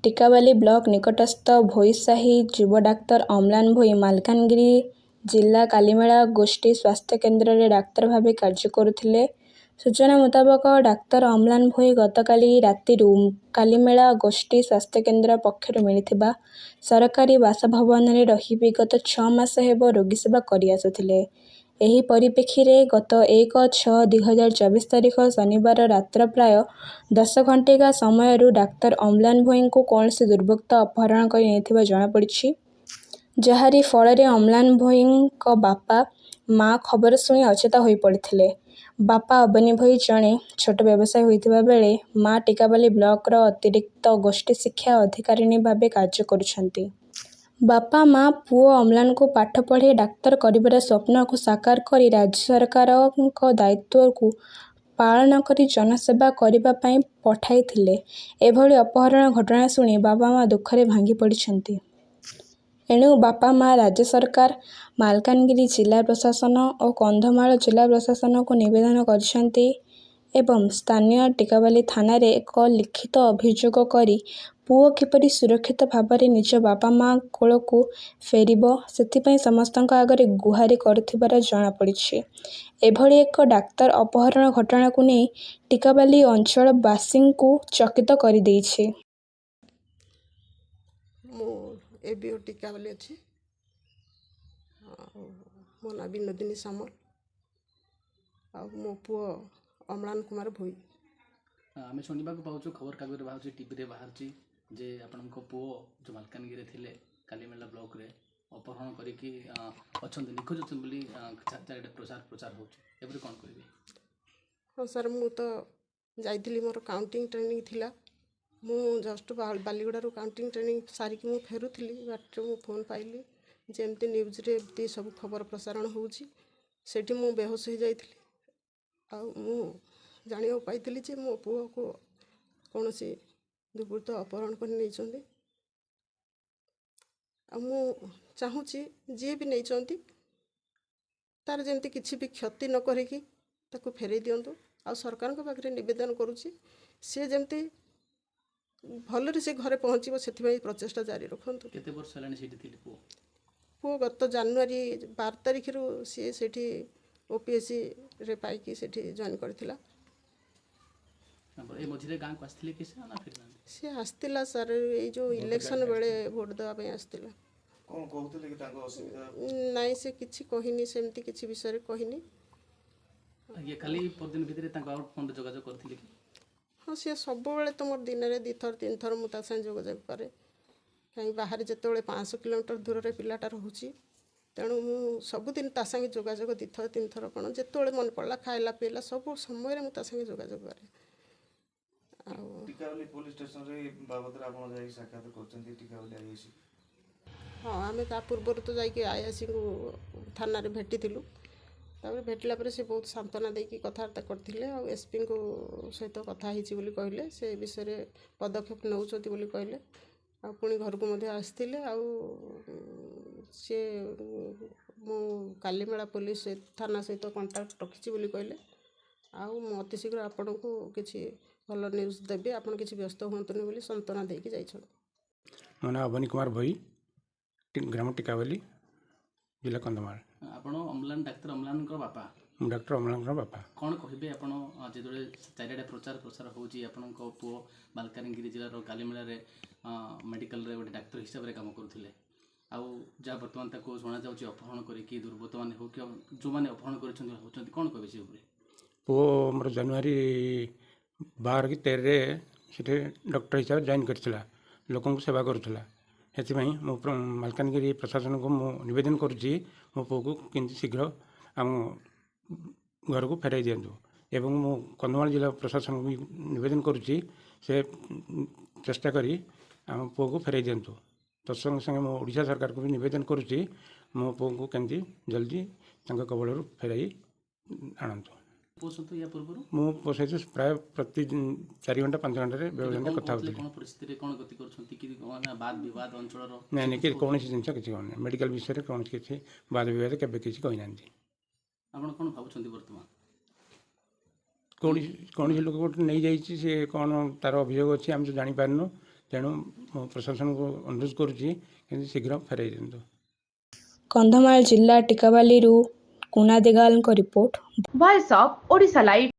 टिकावाली block निकटस्थ भोईसाही युव doctor अम्लान भोई मालकानगिरी जिला कालीमेला गोष्ठी स्वास्थ्य केन्द्र रे डाक्तर भावे कार्य करुथिले। सूचना मुताबक डाक्तर अम्लान भोई गतकाली रातिरु कालीमेला गोष्ठी स्वास्थ्य केन्द्र पक्षर मिलिथिबा सरकारी बासभवन रे रही विगत 6 मास हेब रोगी सेवा करि आसुथिले। एही परिप्रेक्षीरे गत 1/6/2024 तारिख शनिवार रात्र प्राय 10 घंटिका समयरू डाक्तर अम्लान भोई को कौनसी दुर्वृत्त अपहरण कर नेथिबा जଣାपड़िछि। जहारी फଳରେ अम्लान भोई बापा माँ खबर शुणी अचेत होई पड़िथिले। बापा अबनी भोई जड़े छोट व्यवसायी होइथिबा बेले माँ टिकावाली ब्लॉक अतिरिक्त गोष्ठी शिक्षा अधिकारिणी भावे कार्य करुछंती। बापा माँ पुओ अम्लान को पाठ पढ़े डाक्तर करिबार स्वप्न को साकार करी राज्य सरकार दायित्व को पालन करी जनसेवा करिबा पई पठाइथिले। एभली अपहरण घटना शुणी बापा माँ दुखरे भांगी पड़िछंती। एणु बापा माँ राज्य सरकार मालकानगिरी जिला प्रशासन और कंधमाल जिला प्रशासन को निवेदन करिसेंती एवं स्थानीय टिकावाली थाना रे एक लिखित अभियोग करी पुओ किपरि सुरक्षित भाव निज बापा माँ कोल को फेरिबो सेथिपई समस्तक आगरे गुहारी करथिबार जଣାपड़िछि। एभली एक डाक्तर अपहरण घटना को नहीं टिकावाली अंचल बासी को चकित कर देइछि। एबीओ टिकावाली अच्छी मो ना विनोदिनी सामल आ मो पुओ अम्लान कुमार भोई। आम शुणा पाचु खबर कागज बाहर टीवी बाहर जे आपण पुओ जो मालकानगिरी थे कालीमेला ब्लॉक रे अपहरण करके निखोज अच्छा प्रचार हो कौन करेंगे? हाँ सर मु तो जाइली मोर काउंटिंग ट्रेनिंग थिला मु जस्ट बालीगुड़ारू काउंटिंग ट्रेनिंग सारिकी मु फेरुली बाट मु फोन पाइली जेमती न्यूज रे एमती सब खबर प्रसारण होउची सेठी मु बेहोश हो जाइली आ मु जानियो पाइली जे मो पुओ को कौन सी दुर्वृत्त अपहरण कर नहीं चंदी आ मु चाहूची जे भी नहीं चंदी तार जेमती किछि भी क्षति न करिकी ताको फेरई दियंतु आ सरकार को पाखरे निवेदन करूची से जेमती भलरे से घरे पहुँचो से प्रचेषा जारी रखु। केते वर्ष हेलानी सेठी थिले पुओ? पुओ गत जनवरी 12 तारिख रु सी सेठी ओपीएससी रे पाइकी सेठी जॉइन करथिला। ए मझिरे गां को आस्थिले किसे ना फिर सी आस्थिला सर ए जो इलेक्शन बेले वोट देवा पई आस्थिला। कोन कहउतले कि ताको असुविधा नाही से किछि कहिनी सेमती किछि विषय रे कहिनी। ये खाली परदिन भितरे ताको आउट फोन जोगाजोग करथिले कि? हाँ सी सब बेले तो मोर दिन में 2 थर 3 थर मुझे साथ जोगाजोग कै कहीं बाहर जिते 500 किलोमीटर दूर रे पिलाटा रोचे तेणु मु सबुदिन ता संगे जोगाजोग 2 थर 3 थर कौन जिते मन पड़ा खाइला पीला सब समय में ता संगे जोगाजोग कै। टिकावाली पुलिस स्टेशन रे बाबत रे आपण जाई साक्षात करछन्ती टिकावाली आईएससी? हाँ आमे ता पूर्व तो जाई आईएससी को थाना रे भेटिथिलु भेटला पर से बहुत सांत्वना देकी कथबार्ता करते एसपी को सहित कथा बोली कहले से विषय में पदक्षेप नौचती बोली कहले आ पुणी घर को मध्य आसते सी मु कालीमेला पुलिस थाना सहित कंटाक्ट रखी बोली कहले अति शीघ्र आपण को किसी भल न्यूज देवी आपड़ किसी व्यस्त हूँ बोली सांत्वना देकी जाइछन। मो ना अबनी कुमार भोई ग्राम टिकावाली जिला कंधमाल। आपण अम्लान डाक्तर अम्लान को बापा? डाक्तर अम्लान को बापा। कौन कहे आपण जो चारिआडे प्रचार होची आपण को पुओ मालकानगिरी जिलार कालीमेला रे मेडिकल रे गोटे डाक्तर हिसाब रे काम करुथिले आउ जा वर्तमान ताको सुना जाउची अपहरण करिकी दुर्बृत्त माने हो कि जो माने अपहरण करिसंती होचंती कौन कहबे से ऊपर? पुओ मोर जनवरी 12 कि 13 रे सेठे डॉक्टर हिसाब जॉइन करथिला लोकन को सेवा करुथिला हेतिपई मो मालकानगिरी प्रशासन को मु निवेदन करुची मो पुओ को किंतु शीघ्र आम घर को फेराई दिंतु एवं मो कंधमाल जिला प्रशासन को भी निवेदन करुची से चेष्टा करी आम पुओ को फेराई दिंतु तत्संगे संगे मो ओडिशा सरकार को भी निवेदन करुची मो पुओ को केंती जल्दी तांका कबलरू फेराई आणंतु। मो सहित प्राय प्रति 4 घंटा 5 घंटा व्यवधान कथा ना नहीं कौन जिन किसी कौन मेडिकल विषय में कौन किसी वाद विवाद केवे किसी कही ना कौन लोक गोटे नहीं जाइए सी कौन तार अभियोग अच्छी आम तो जापारनु ତେଣୁ ମୁଁ ପ୍ରଶାସନକୁ ଅନୁରୋଧ କରୁଛି କେମିତି ଶୀଘ୍ର ଫେରାଇ ଦିଅନ୍ତୁ। କନ୍ଧମାଳ ଜିଲ୍ଲା ଟିକାବାଲିରୁ କୁନା ଦିଗାଲଙ୍କ report. Voice of Odisha live.